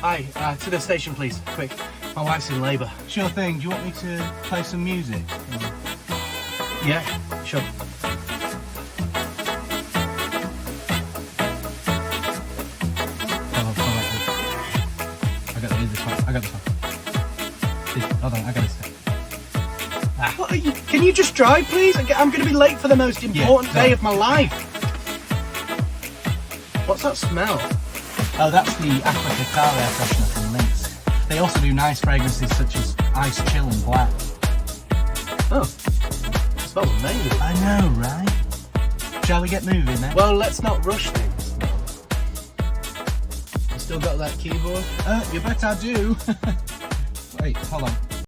Hi, to the station, please. Quick. My wife's in labour. Sure thing. Do you want me to play some music? Yeah, sure. Hold on. I got this one. Hold on, I got this. What are you, can you just drive, please? I'm going to be late for the most important day of my life. What's that smell? Oh, that's the Africa car air freshener from Lynx. They also do nice fragrances such as Ice Chill and Black. Oh, it smells amazing. I know, right? Shall we get moving then? Well, let's not rush things. You still got that keyboard? You bet I do. Wait, hold on.